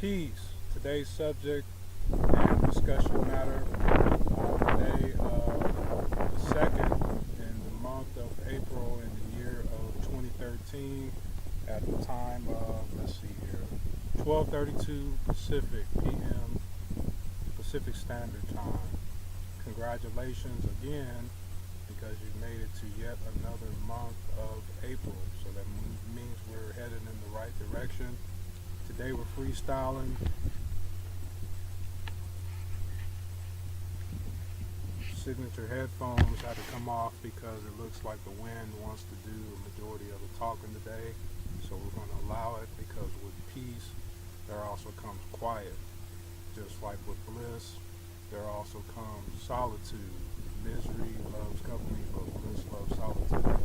Peace. Today's subject and discussion matter today, the second in the month of April in the year of 2013 at the time of, let's see here, 12:32 Pacific p.m. Pacific Standard Time. Congratulations again because you made it to yet another month of April. So that means we're headed in the right direction. Today we're freestyling. Signature headphones had to come off because it looks like the wind wants to do the majority of the talking today. So we're going to allow it because with peace, there also comes quiet. Just like with bliss, there also comes solitude. Misery loves company, but bliss loves solitude.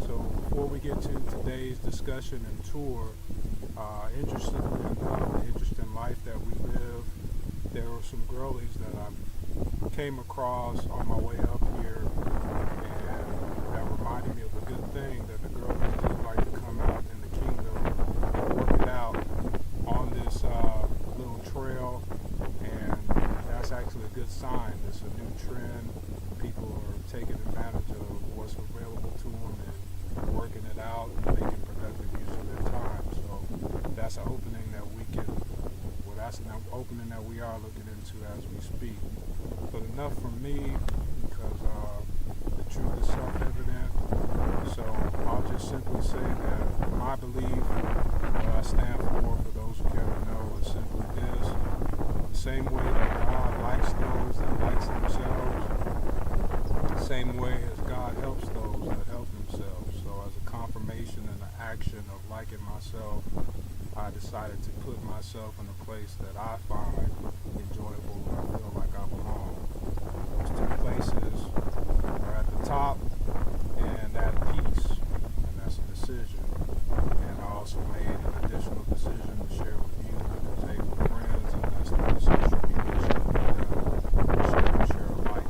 So before we get to today's discussion and tour, interested in the interesting life that we live, there were some girlies that I came across on my way up here, and that reminded me of a good thing that the girlies do like to come out in the kingdom and work it out on this little trail, and that's actually a good sign. It's a new trend. People are taking advantage of what's available to them and working it out and making productive use of their time. So that's an opening that we can, well, that's an opening that we are looking into as we speak. But enough from me because the truth is self-evident. So I'll just simply say that my belief, what I stand for those who care to know, is simply this. The same way that God likes those that likes themselves, the same way as God helps those that help themselves. So as a confirmation and an action of liking myself, I decided to put myself in a place that I find enjoyable and I feel like I belong. Those two places are at the top and at peace, and that's a decision. And I also made an additional decision to share with you because they were friends, and that's the social media share alike.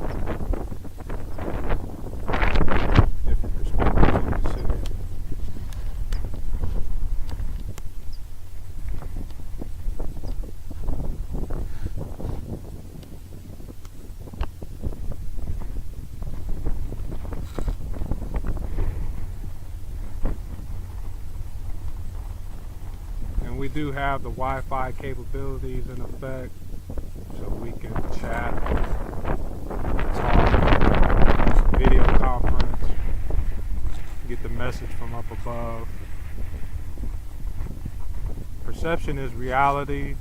Different perspectives to consider. And we do have the Wi-Fi capabilities in effect, so we can chat, talk, video conference, get the message from up above. Perception is reality,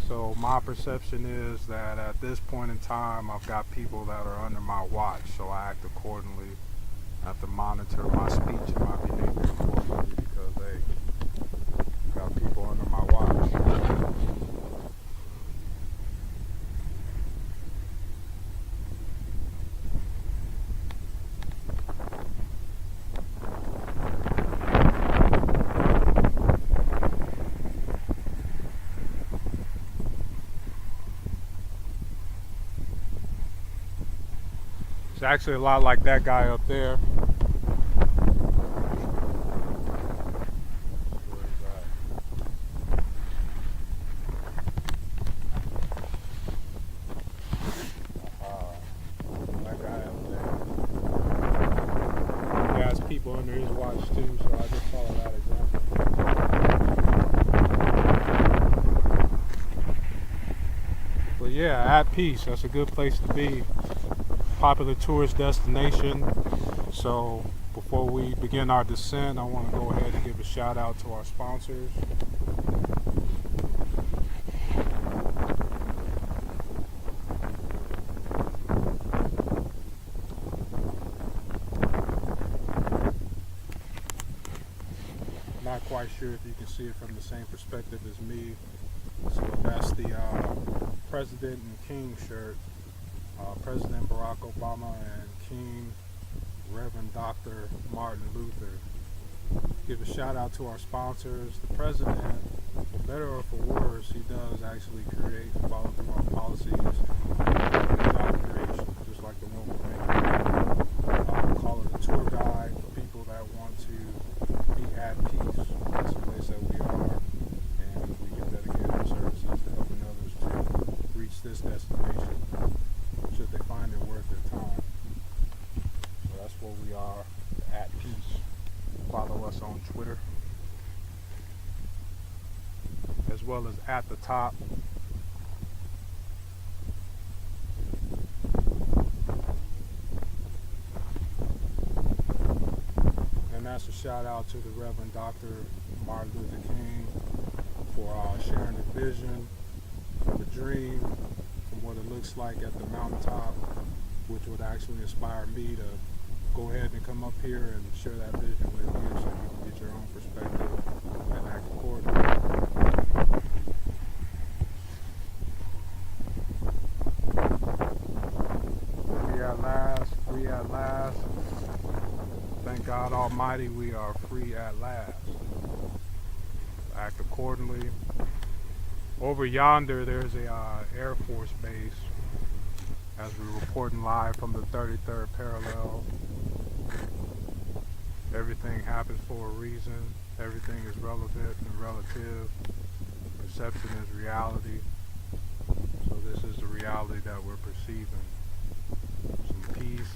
so my perception is that at this point in time I've got people that are under my watch, so I act accordingly. I have to monitor my speech and my behavior accordingly because they got people under my watch. It's actually a lot like that guy up there. People under his watch too, so I just follow that example. But yeah, at peace, that's a good place to be. Popular tourist destination. So before we begin our descent, I want to go ahead and give a shout out to our sponsors. Not quite sure if you can see it from the same perspective as me. So that's the President and King shirt. President Barack Obama and King Reverend Dr. Martin Luther. Give a shout out to our sponsors. The President, for better or for worse, he does actually create and follow through our policies. Job creation, just like the one we're making. Call it a tour guide for people that want to be at peace. That's the place that we are, and we get that as well as at the top. And that's a shout out to the Reverend Dr. Martin Luther King for sharing the vision of the dream from what it looks like at the mountaintop, which would actually inspire me to go ahead and come up here and share that vision with you so you can get your own perspective and act accordingly. Free at last. Thank God Almighty, we are free at last. Act accordingly. Over yonder, there's a Air Force base as we're reporting live from the 33rd parallel. Everything happens for a reason. Everything is relevant and relative. Perception is reality. So this is the reality that we're perceiving. Some peace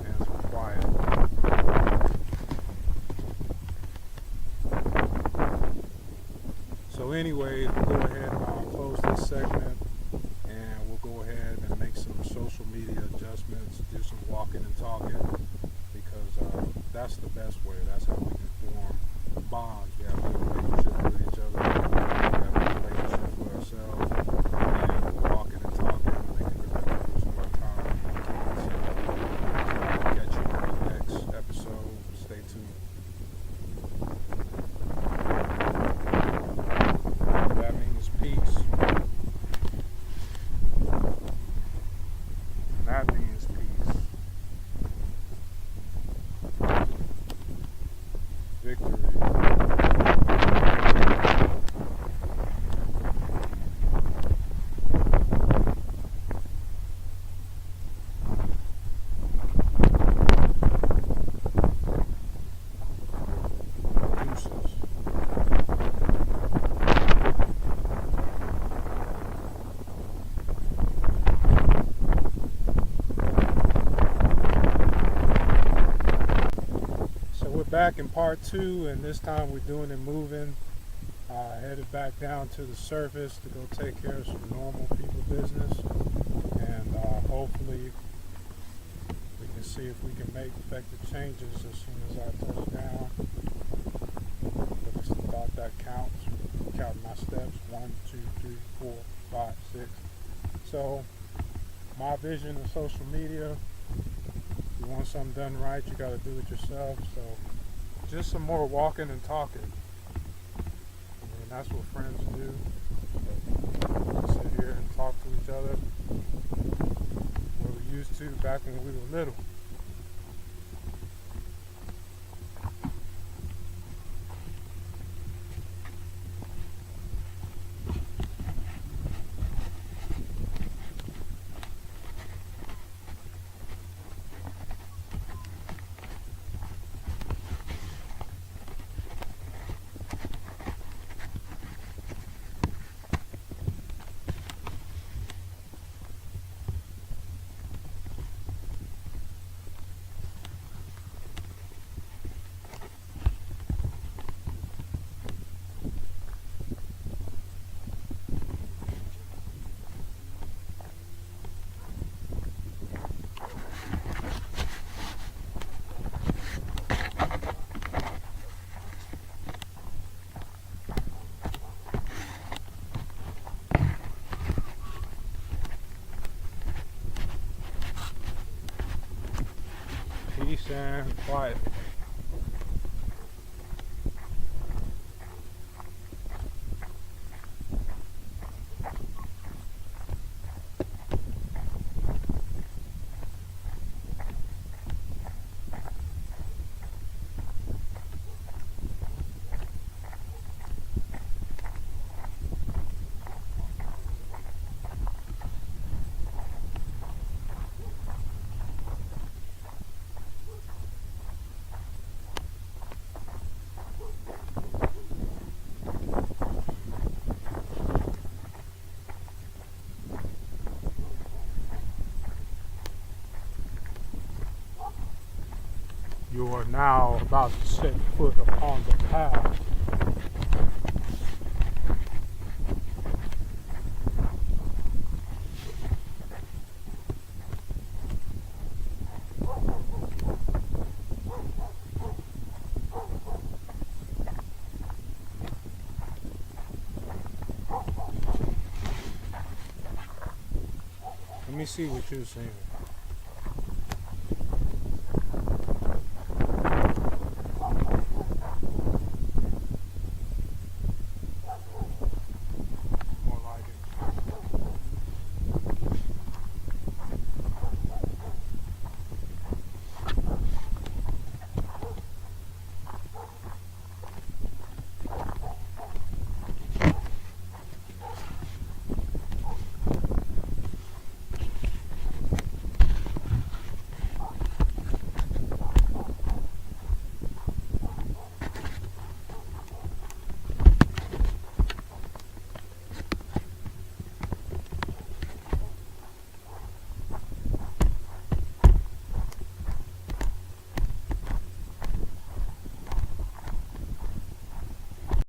and some quiet. So anyways, we'll go ahead and close this segment, and we'll go ahead and make some social media adjustments, do some walking and talking, because that's the best way. That's how we can form bonds. We have good relationships with each other. We have good relationships with ourselves. And walking and talking, I think we're going to use some more time. So, catch you on the next episode. Stay tuned. That means peace. That means peace. Victory. Deuces. So we're back in part 2, and this time we're doing it moving. Headed back down to the surface to go take care of some normal people business, and hopefully we can see if we can make effective changes as soon as I touch down. But it's the thought that counts. Counting my steps: 1, 2, 3, 4, 5, 6. So my vision of social media: if you want something done right, you got to do it yourself. So just some more walking and talking. And that's what friends do. We sit here and talk to each other where we used to back when we were little. Peace and quiet. You are now about to set foot upon the path me see what you're saying.